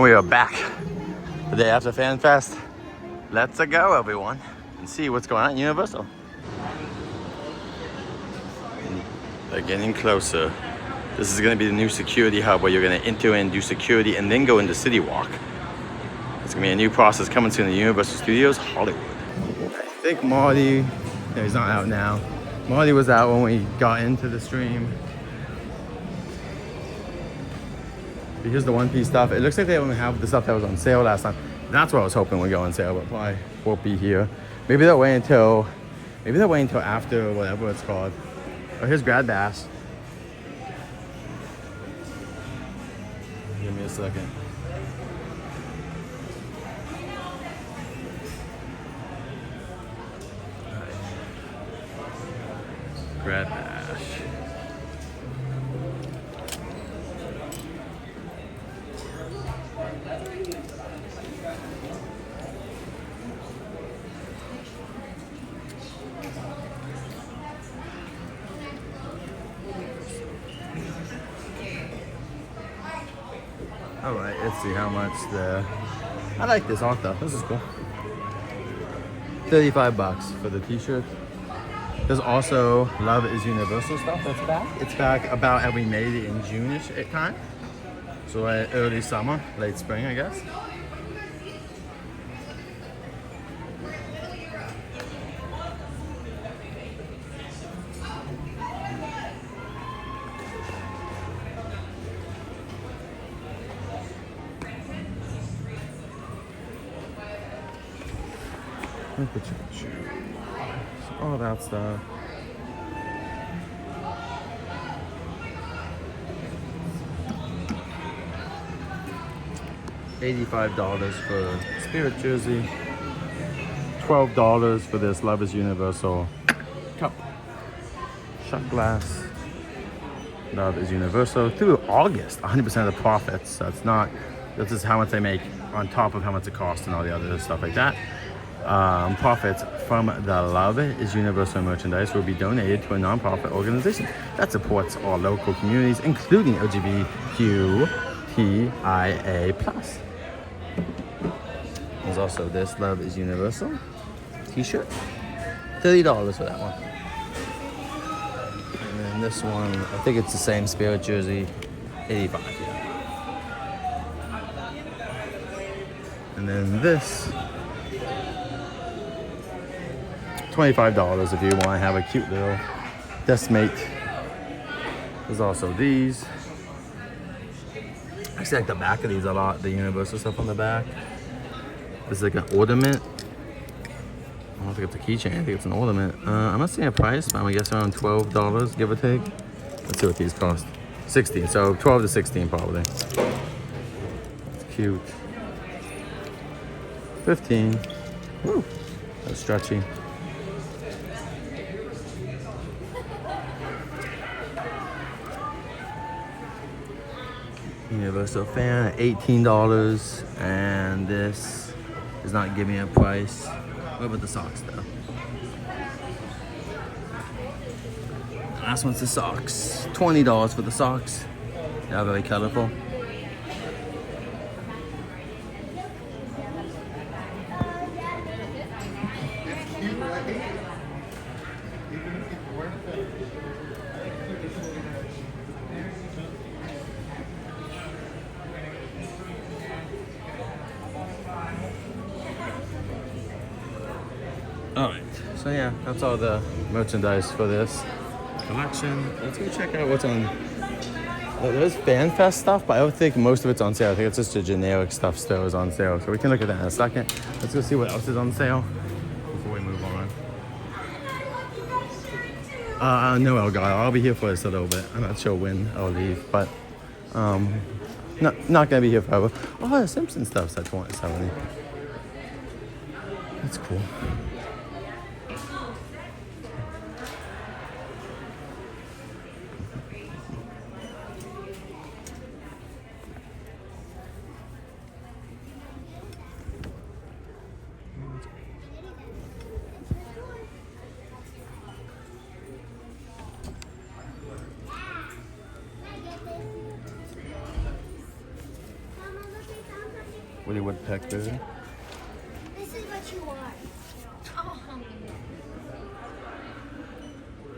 We are back the day after Fan Fest. Let's go, everyone, and see what's going on at Universal. They're getting closer. This is going to be the new security hub where you're going to enter and do security and then go into City Walk. It's going to be a new process coming soon to Universal Studios Hollywood. I think Marty, no, he's not out now. Marty was out when we got into the stream. Here's the One Piece stuff. It looks like they only have the stuff that was on sale last time. That's what I was hoping would go on sale, but probably won't be here. Maybe they'll wait until after whatever it's called. Oh, here's Grad Bash. Give me a second. Grad Bash. All right, let's see how much I like this art though. This is cool. $35 for the t-shirt. There's also Love is Universal stuff that's back. It's back about, and we made it in June-ish time. So early summer, late spring, I guess. All that stuff. $85 for Spirit jersey. $12 for this Love is Universal cup. Shot glass. Love is Universal through August. 100% of the profits. This is how much they make on top of how much it costs and all the other stuff like that. Profits from the Love is Universal merchandise will be donated to a non-profit organization that supports all local communities, including LGBTQIA+. There's also this Love is Universal t-shirt. $30 for that one. And then this one, I think it's the same Spirit jersey, $85. Yeah. And then this, $25 if you want to have a cute little Deskmate. There's also these. I actually like the back of these a lot, the Universal stuff on the back. This is like an ornament. I don't think it's a keychain, I think it's an ornament. I'm not seeing a price, but I'm gonna guess around $12, give or take. Let's see what these cost. 16, so 12 to 16 probably. It's cute. 15. Woo, that's stretchy. Universal fan, $18, and this is not giving me a price. What about the socks though? Last one's the socks. $20 for the socks. They're very colorful. Alright, so yeah, that's all the merchandise for this collection. Let's go check out what's on. There's FanFest stuff, but I don't think most of it's on sale. I think it's just the generic stuff still is on sale. So we can look at that in a second. Let's go see what else is on sale before we move on. No, I'll be here for this a little bit. I'm not sure when I'll leave, but not gonna be here forever. Oh, the Simpsons stuff's at $20.70. That's cool. Woody Woodpecker. This is what you want.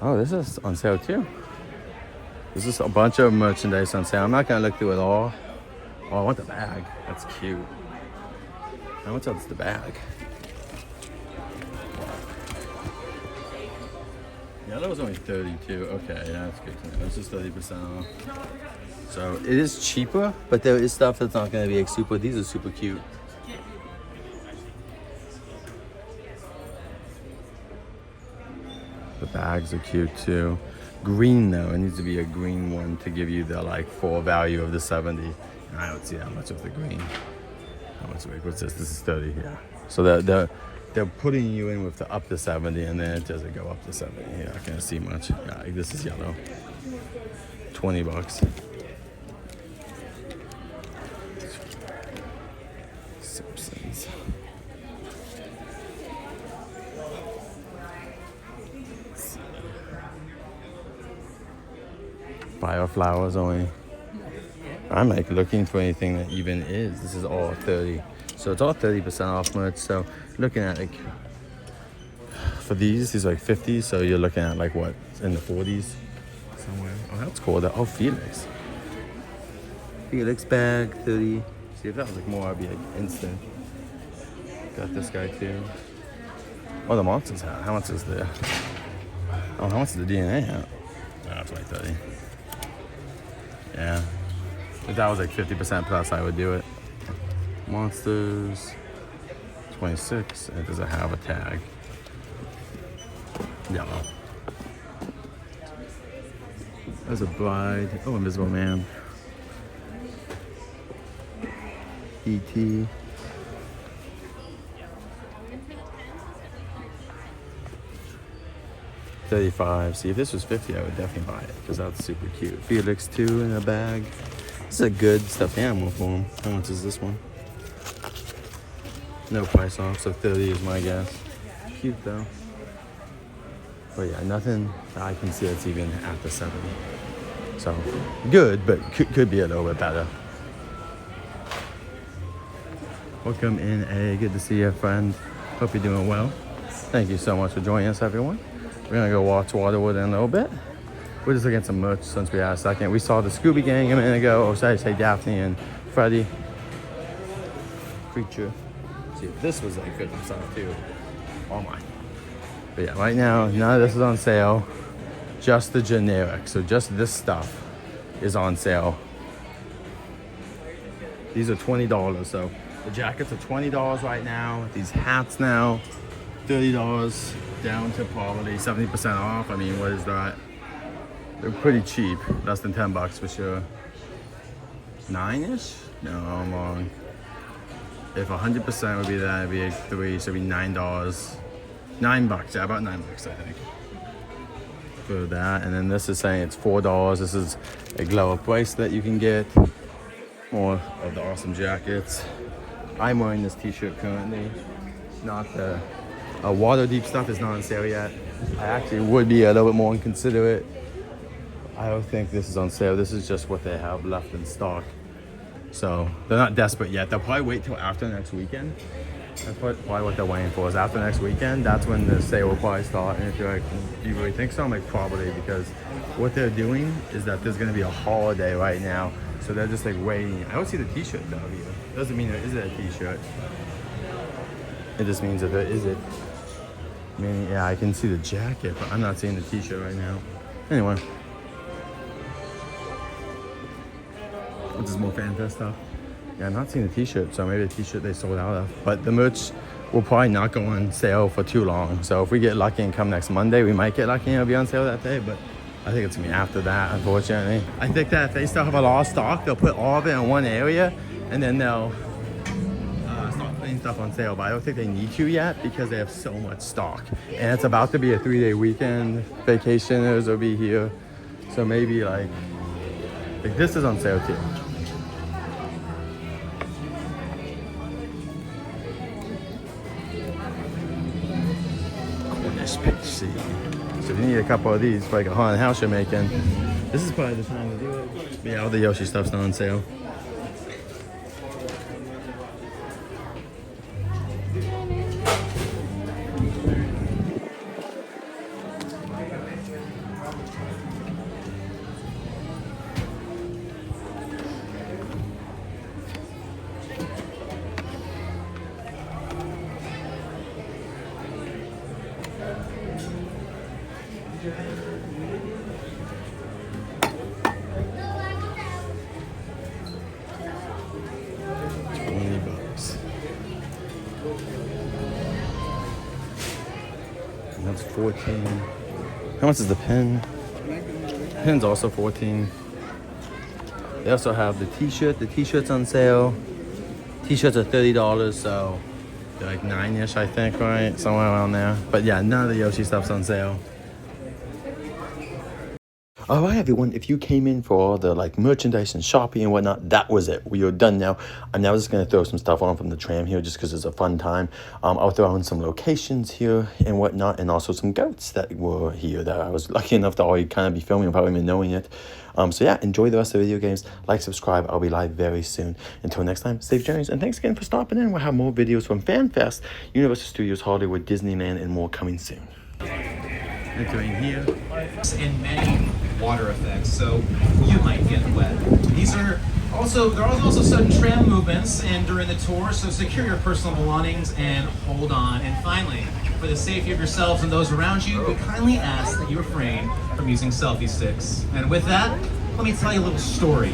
Oh, this is on sale too. This is a bunch of merchandise on sale. I'm not gonna look through it all. Oh, I want the bag. That's cute. How much is the bag? Yellow was only 32. Okay, yeah, that's good to know. This is 30% off. So it is cheaper, but there is stuff that's not gonna be like super. These are super cute. The bags are cute too. Green though, it needs to be a green one to give you the like full value of the 70. And I don't see that much of the green. How much? What's this? This is 30. Yeah. So they're putting you in with the up to 70, and then it doesn't go up to 70. Yeah, I can't see much. Yeah, this is yellow. $20. Simpsons. Bioflowers only. I'm like looking for anything that even is. This is all 30. So it's all 30% off merch. So looking at like, for these are like 50. So you're looking at like what, in the 40s somewhere. Oh, that's cool. Oh, Felix. Felix bag, 30. See, if that was like more, I'd be like instant. Got this guy too. Oh, the Monsters hat. How much is there? Oh, how much is the DNA hat? Oh, that's like 30. Yeah. If that was like 50% plus, I would do it. Monsters, 26. It doesn't have a tag. Yellow. There's a Bride. Oh, Invisible Man. E.T. $35. See, if this was 50, I would definitely buy it because that's super cute. Felix 2 in a bag. This is a good stuffed animal for him. How much is this one? No price off, so 30 is my guess. Cute though. But yeah, nothing that I can see that's even after 70. So good, but could be a little bit better. Welcome in, A. Good to see you, friend. Hope you're doing well. Thank you so much for joining us, everyone. We're gonna go watch Waterwood in a little bit. We're just looking at some merch since we had a second. We saw the Scooby Gang a minute ago. Or should I say Daphne and Freddy. Creature. See, this was like 50% too. Oh my. But yeah, right now, none of this is on sale. Just the generic. So just this stuff is on sale. These are $20. So the jackets are $20 right now. These hats now, $30 down to probably 70% off. I mean, what is that? They're pretty cheap, less than 10 bucks for sure. 9-ish? No, I'm wrong. If 100% would be that, it'd be like 3, so it'd be $9. 9 bucks, yeah, about 9 bucks, I think. For that, and then this is saying it's $4. This is a glow up bracelet you can get. More of the awesome jackets. I'm wearing this t-shirt currently. Not the water deep stuff is not on sale yet. I actually would be a little bit more inconsiderate. I don't think this is on sale. This is just what they have left in stock. So they're not desperate yet. They'll probably wait till after next weekend. That's probably what they're waiting for, is after next weekend. That's when the sale will probably start. And if you're like, do you really think so? I'm like, probably, because what they're doing is that there's gonna be a holiday right now. So they're just like waiting. I don't see the t-shirt though here. Doesn't mean there isn't a t-shirt. It just means that there is it. I mean, yeah, I can see the jacket, but I'm not seeing the t-shirt right now. Anyway. This is more Fanta stuff. Yeah, I'm not seeing the t-shirt, so maybe the t-shirt they sold out of. But the merch will probably not go on sale for too long. So if we get lucky and come next Monday, we might get lucky and it'll be on sale that day. But I think it's gonna be after that, unfortunately. I think that if they still have a lot of stock, they'll put all of it in one area and then they'll start putting stuff on sale. But I don't think they need to yet because they have so much stock. And it's about to be a 3-day weekend. Vacationers will be here. So maybe like this is on sale too. So if you need a couple of these for like a haunted house you're making, this is probably the time to do it. But yeah, all the Yoshi stuff's not on sale. It's 14. How much is the pen? Pen's also 14. They also have the t-shirt. The t-shirt's on sale. T-shirts are $30, so they're like 9-ish, I think, right? Somewhere around there. But yeah, none of the Yoshi stuff's on sale. All right, everyone, if you came in for all the like merchandise and shopping and whatnot, that was it. We are done now. I'm now just going to throw some stuff on from the tram here just because it's a fun time. I'll throw on some locations here and whatnot, and also some goats that were here that I was lucky enough to already kind of be filming without even knowing it. So yeah, enjoy the rest of the video games. Like, subscribe. I'll be live very soon. Until next time, safe journeys, and thanks again for stopping in. We'll have more videos from FanFest, Universal Studios Hollywood, Disneyland, and more coming soon. Entering here. And many water effects, so you might get wet. There are also sudden tram movements and during the tour, so secure your personal belongings and hold on. And finally, for the safety of yourselves and those around you, we kindly ask that you refrain from using selfie sticks. And with that, let me tell you a little story.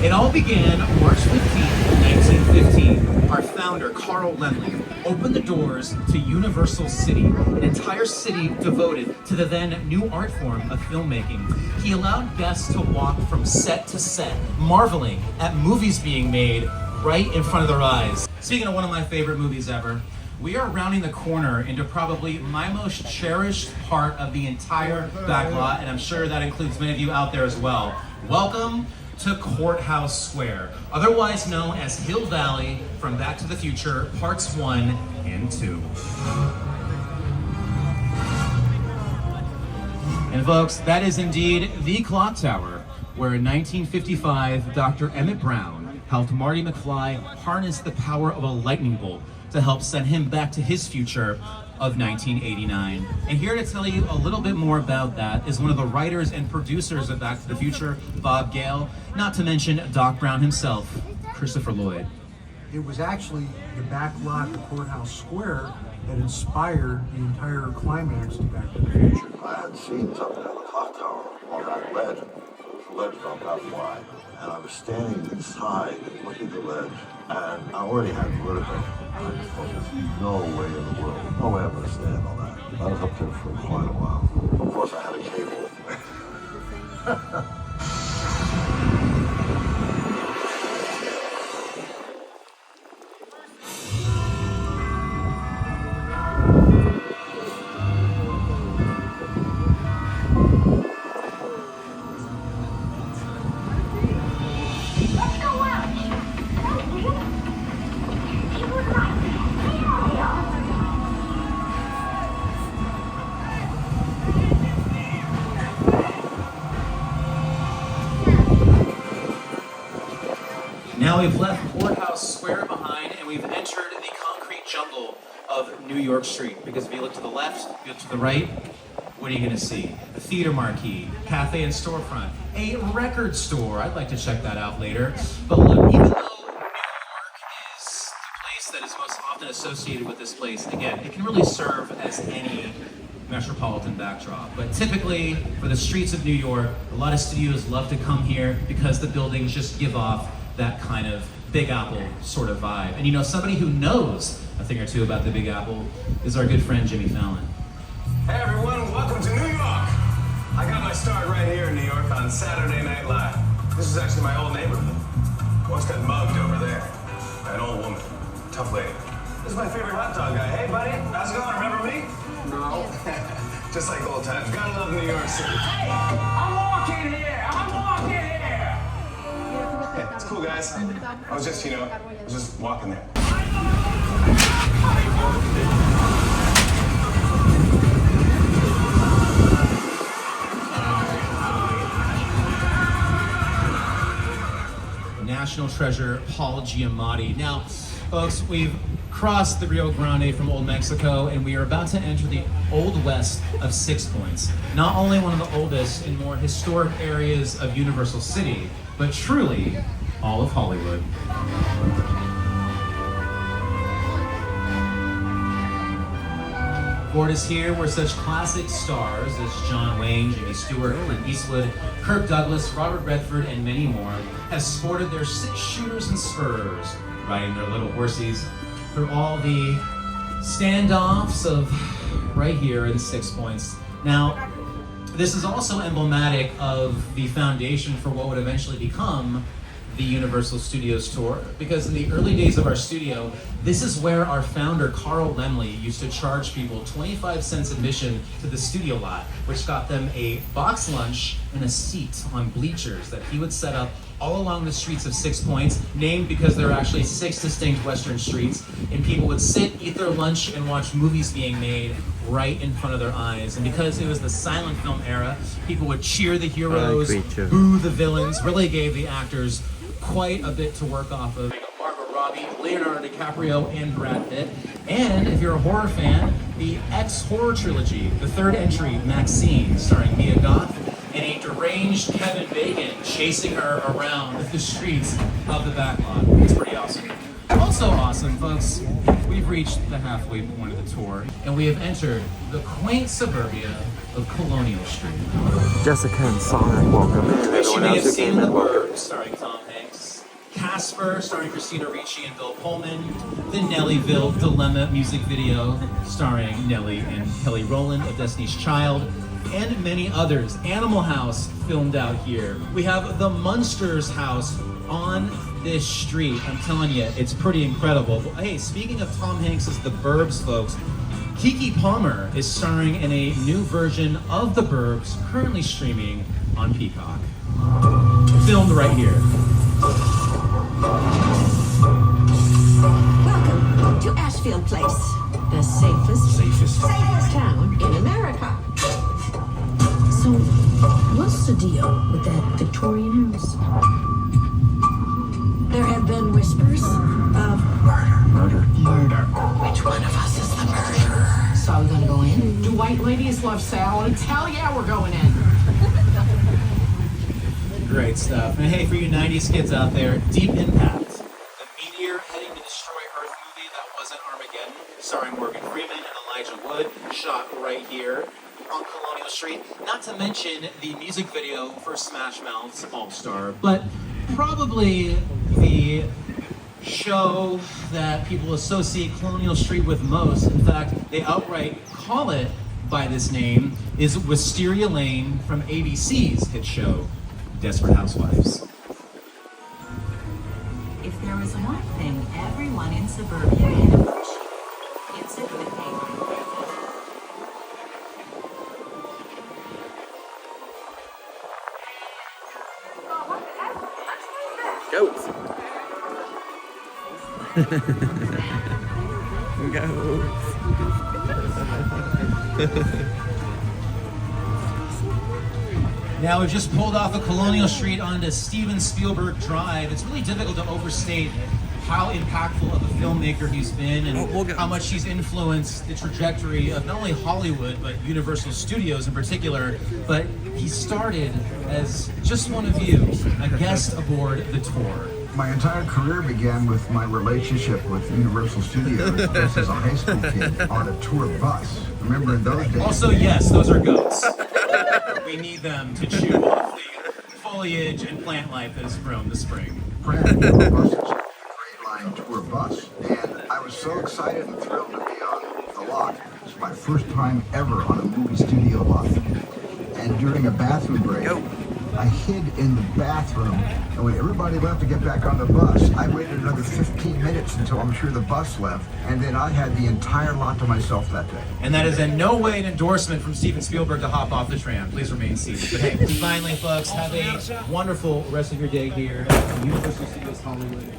It all began March 15th, 1915. Our founder, Carl Laemmle, opened the doors to Universal City, an entire city devoted to the then new art form of filmmaking. He allowed guests to walk from set to set, marveling at movies being made right in front of their eyes. Speaking of one of my favorite movies ever, we are rounding the corner into probably my most cherished part of the entire backlot, and I'm sure that includes many of you out there as well. Welcome to Courthouse Square, otherwise known as Hill Valley from Back to the Future, Parts 1 and 2. And folks, that is indeed the clock tower, where in 1955, Dr. Emmett Brown helped Marty McFly harness the power of a lightning bolt to help send him back to his future of 1989. And here to tell you a little bit more about that is one of the writers and producers of Back to the Future, Bob Gale, not to mention Doc Brown himself, Christopher Lloyd. It was actually the back lot of Courthouse Square that inspired the entire climax of Back to the Future. I had seen something on the clock tower on that ledge. It was a ledge about that wide. And I was standing inside and looking at the ledge, and I already had vertigo. I just thought, there's no way in the world, no way I'm going to stand on that. I was up there for quite a while. Of course, I had a cable. Now we've left Courthouse Square behind and we've entered the concrete jungle of New York Street. Because if you look to the left, if you look to the right, what are you going to see? A theater marquee, cafe and storefront, a record store. I'd like to check that out later. But look, even though New York is the place that is most often associated with this place, again, it can really serve as any metropolitan backdrop. But typically, for the streets of New York, a lot of studios love to come here because the buildings just give off that kind of Big Apple sort of vibe. And you know, somebody who knows a thing or two about the Big Apple is our good friend Jimmy Fallon. Hey everyone, welcome to New York! I got my start right here in New York on Saturday Night Live. This is actually my old neighborhood. Once got mugged over there by an old woman. Tough lady. This is my favorite hot dog guy. Hey buddy, how's it going? Remember me? No. Just like old times. Gotta love New York City. Hey, I'm walking here! I'm walking here! Hey, it's cool guys. I was just, walking there. National treasure Paul Giamatti. Now, folks, we've crossed the Rio Grande from Old Mexico and we are about to enter the Old West of Six Points. Not only one of the oldest and more historic areas of Universal City, but truly all of Hollywood. For it is here where such classic stars as John Wayne, Jimmy Stewart, Clint Eastwood, Kirk Douglas, Robert Redford, and many more have sported their six-shooters and spurs, riding their little horsies through all the standoffs of right here in 6 Points. Now, this is also emblematic of the foundation for what would eventually become the Universal Studios Tour, because in the early days of our studio, this is where our founder, Carl Lemley, used to charge people 25 cents admission to the studio lot, which got them a box lunch and a seat on bleachers that he would set up all along the streets of 6 Points, named because there are actually 6 distinct Western streets, and people would sit, eat their lunch, and watch movies being made right in front of their eyes. And because it was the silent film era, people would cheer the heroes, boo the villains, really gave the actors quite a bit to work off of. Margot Robbie, Leonardo DiCaprio, and Brad Pitt. And if you're a horror fan, the X-Horror trilogy, the third entry, Maxine, starring Mia Goth, and a deranged Kevin Bacon chasing her around the streets of the backlot. It's pretty awesome. Also awesome, folks, we've reached the halfway point of the tour, and we have entered the quaint suburbia of Colonial Street. Jessica and Sonic, welcome in. Which you may have seen in The Burbs, starring Tom Hanks. Casper, starring Christina Ricci and Bill Pullman. The Nellyville Dilemma music video, starring Nelly and Kelly Rowland of Destiny's Child. And many others. Animal House filmed out here. We have the Munsters house on this street. I'm telling you, it's pretty incredible. But hey, speaking of Tom Hanks as The Burbs, folks, Keke Palmer is starring in a new version of The Burbs, currently streaming on Peacock. Filmed right here. Welcome to Ashfield Place, the safest town in America. So, what's the deal with that Victorian house? There have been whispers of murder. Which one of us is the murderer? So we're gonna go in? Do white ladies love salads? Hell yeah, we're going in. Great stuff. And hey, for you 90s kids out there, Deep Impact, the meteor heading to destroy Earth movie that wasn't Armageddon, starring Morgan Freeman and Elijah Wood, shot right here on Colonial Street. Not to mention the music video for Smash Mouth's All-Star, but probably the show that people associate Colonial Street with most, in fact, they outright call it by this name, is Wisteria Lane from ABC's hit show, Desperate Housewives. If there is one thing everyone in suburbia can appreciate, it's a good neighborhood. Goats. Now we've just pulled off of Colonial Street onto Steven Spielberg Drive. It's really difficult to overstate how impactful of a filmmaker he's been and how much he's influenced the trajectory of not only Hollywood, but Universal Studios in particular. But he started as just one of you, a guest aboard the tour. My entire career began with my relationship with Universal Studios just as a high school kid on a tour bus. Remember in those days? Also, yes, those are goats. We need them to chew off the foliage and plant life that has grown this spring. Brand new buses, Great Line tour bus, and I was so excited and thrilled to be on the lot. It was my first time ever on a movie studio lot. And during a bathroom break, I hid in the bathroom, and when everybody left to get back on the bus, I waited another 15 minutes until I'm sure the bus left, and then I had the entire lot to myself that day. And that is in no way an endorsement from Steven Spielberg to hop off the tram. Please remain seated. But hey, finally, folks, have a wonderful rest of your day here at Universal Studios Hollywood.